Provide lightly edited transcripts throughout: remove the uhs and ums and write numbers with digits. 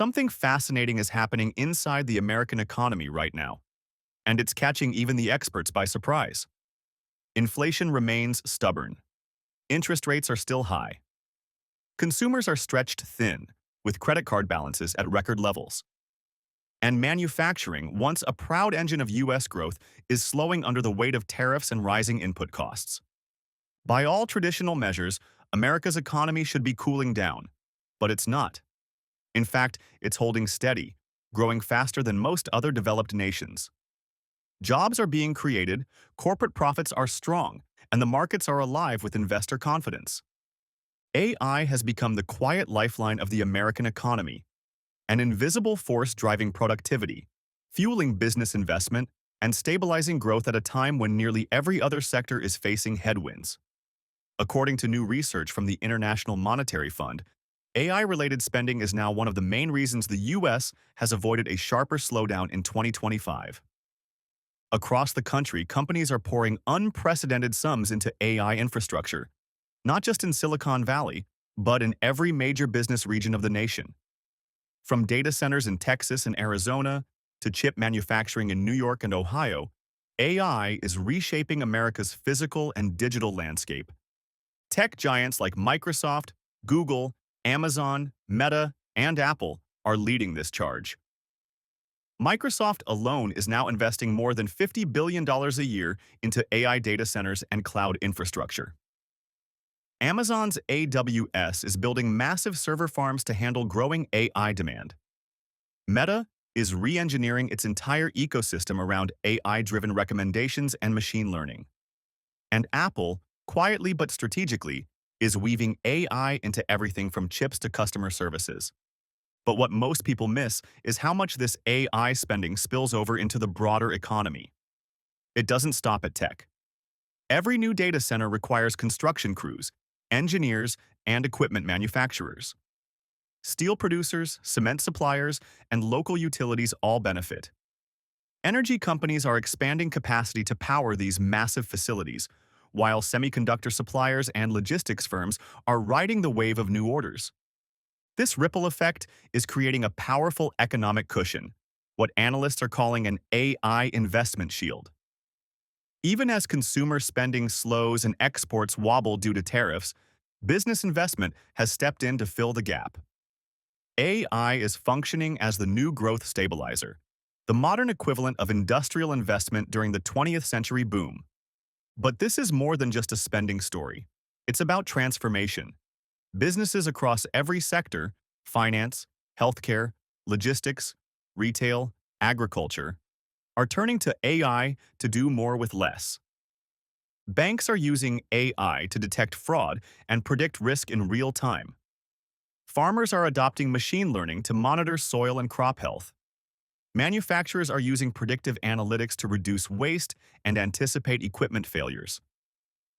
Something fascinating is happening inside the American economy right now, and it's catching even the experts by surprise. Inflation remains stubborn. Interest rates are still high. Consumers are stretched thin, with credit card balances at record levels. And manufacturing, once a proud engine of U.S. growth, is slowing under the weight of tariffs and rising input costs. By all traditional measures, America's economy should be cooling down, but it's not. In fact, it's holding steady, growing faster than most other developed nations. Jobs are being created, corporate profits are strong, and the markets are alive with investor confidence. AI has become the quiet lifeline of the American economy, an invisible force driving productivity, fueling business investment, and stabilizing growth at a time when nearly every other sector is facing headwinds. According to new research from the International Monetary Fund, AI-related spending is now one of the main reasons the U.S. has avoided a sharper slowdown in 2025. Across the country, companies are pouring unprecedented sums into AI infrastructure, not just in Silicon Valley, but in every major business region of the nation. From data centers in Texas and Arizona to chip manufacturing in New York and Ohio, AI is reshaping America's physical and digital landscape. Tech giants like Microsoft, Google, Amazon, Meta, and Apple are leading this charge. Microsoft alone is now investing more than $50 billion a year into AI data centers and cloud infrastructure. Amazon's AWS is building massive server farms to handle growing AI demand. Meta is re-engineering its entire ecosystem around AI-driven recommendations and machine learning. And Apple, quietly but strategically, is weaving AI into everything from chips to customer services. But what most people miss is how much this AI spending spills over into the broader economy. It doesn't stop at tech. Every new data center requires construction crews, engineers, and equipment manufacturers. Steel producers, cement suppliers, and local utilities all benefit. Energy companies are expanding capacity to power these massive facilities, while semiconductor suppliers and logistics firms are riding the wave of new orders. This ripple effect is creating a powerful economic cushion, what analysts are calling an AI investment shield. Even as consumer spending slows and exports wobble due to tariffs, business investment has stepped in to fill the gap. AI is functioning as the new growth stabilizer, the modern equivalent of industrial investment during the 20th century boom. But this is more than just a spending story. It's about transformation. Businesses across every sector, finance, healthcare, logistics, retail, agriculture, are turning to AI to do more with less. Banks are using AI to detect fraud and predict risk in real time. Farmers are adopting machine learning to monitor soil and crop health. Manufacturers are using predictive analytics to reduce waste and anticipate equipment failures.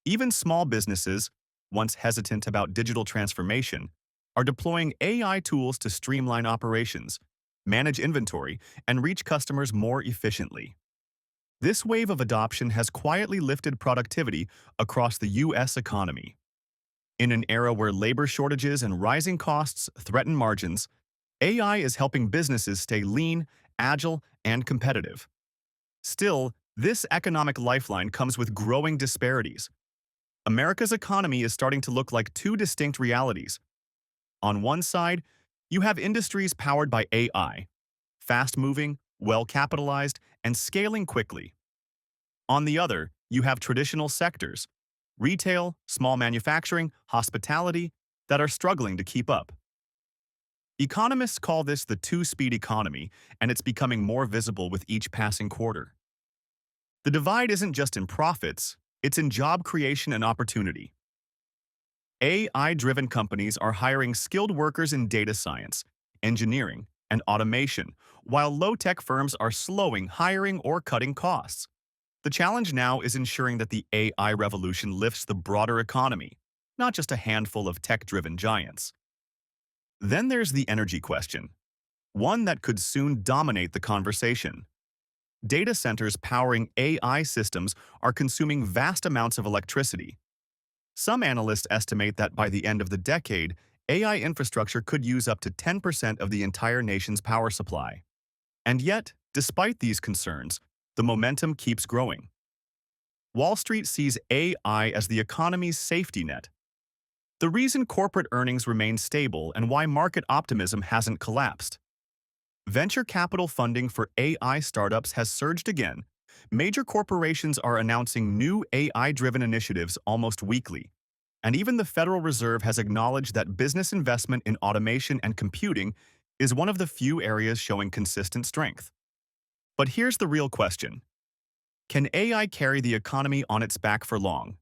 Even small businesses, once hesitant about digital transformation, are deploying AI tools to streamline operations, manage inventory, and reach customers more efficiently. This wave of adoption has quietly lifted productivity across the U.S. economy. In an era where labor shortages and rising costs threaten margins, AI is helping businesses stay lean, agile, and competitive. Still, this economic lifeline comes with growing disparities. America's economy is starting to look like two distinct realities. On one side, you have industries powered by AI, fast-moving, well-capitalized, and scaling quickly. On the other, you have traditional sectors, retail, small manufacturing, hospitality, that are struggling to keep up. Economists call this the two-speed economy, and it's becoming more visible with each passing quarter. The divide isn't just in profits, it's in job creation and opportunity. AI-driven companies are hiring skilled workers in data science, engineering, and automation, while low-tech firms are slowing hiring or cutting costs. The challenge now is ensuring that the AI revolution lifts the broader economy, not just a handful of tech-driven giants. Then there's the energy question, one that could soon dominate the conversation. Data centers powering AI systems are consuming vast amounts of electricity. Some analysts estimate that by the end of the decade, AI infrastructure could use up to 10% of the entire nation's power supply. And yet, despite these concerns, the momentum keeps growing. Wall Street sees AI as the economy's safety net. The reason corporate earnings remain stable and why market optimism hasn't collapsed. Venture capital funding for AI startups has surged again. Major corporations are announcing new AI-driven initiatives almost weekly. And even the Federal Reserve has acknowledged that business investment in automation and computing is one of the few areas showing consistent strength. But here's the real question. Can AI carry the economy on its back for long?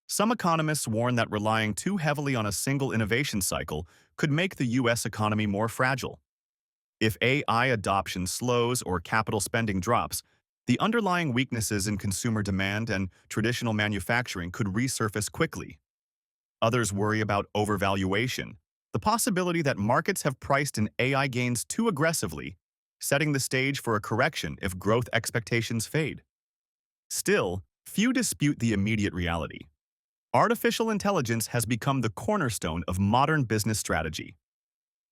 Some economists warn that relying too heavily on a single innovation cycle could make the U.S. economy more fragile. If AI adoption slows or capital spending drops, the underlying weaknesses in consumer demand and traditional manufacturing could resurface quickly. Others worry about overvaluation, the possibility that markets have priced in AI gains too aggressively, setting the stage for a correction if growth expectations fade. Still, few dispute the immediate reality. Artificial intelligence has become the cornerstone of modern business strategy.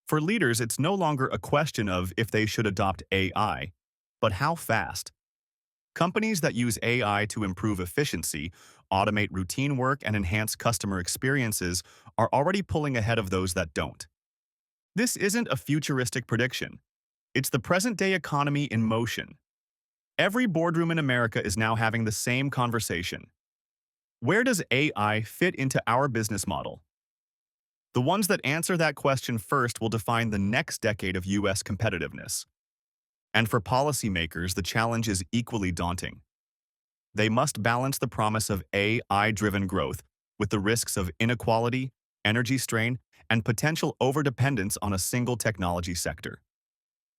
For leaders, it's no longer a question of if they should adopt AI, but how fast. Companies that use AI to improve efficiency, automate routine work, and enhance customer experiences are already pulling ahead of those that don't. This isn't a futuristic prediction. It's the present-day economy in motion. Every boardroom in America is now having the same conversation. Where does AI fit into our business model? The ones that answer that question first will define the next decade of U.S. competitiveness. And for policymakers, the challenge is equally daunting. They must balance the promise of AI-driven growth with the risks of inequality, energy strain, and potential overdependence on a single technology sector.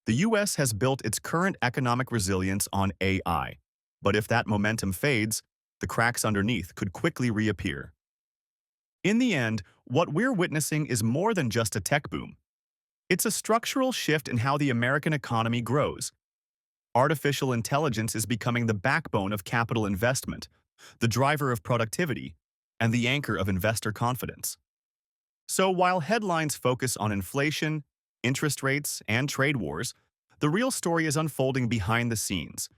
The U.S. has built its current economic resilience on AI, but if that momentum fades, the cracks underneath could quickly reappear. In the end, what we're witnessing is more than just a tech boom. It's a structural shift in how the American economy grows. Artificial intelligence is becoming the backbone of capital investment, the driver of productivity, and the anchor of investor confidence. So while headlines focus on inflation, interest rates, and trade wars, the real story is unfolding behind the scenes,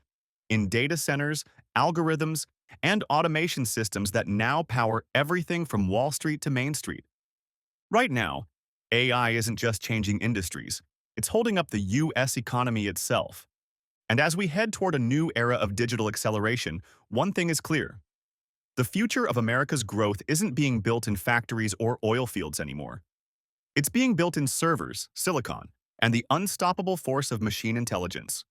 in data centers, algorithms, and automation systems that now power everything from Wall Street to Main Street. Right now, AI isn't just changing industries, it's holding up the U.S. economy itself. And as we head toward a new era of digital acceleration, one thing is clear. The future of America's growth isn't being built in factories or oil fields anymore. It's being built in servers, silicon, and the unstoppable force of machine intelligence.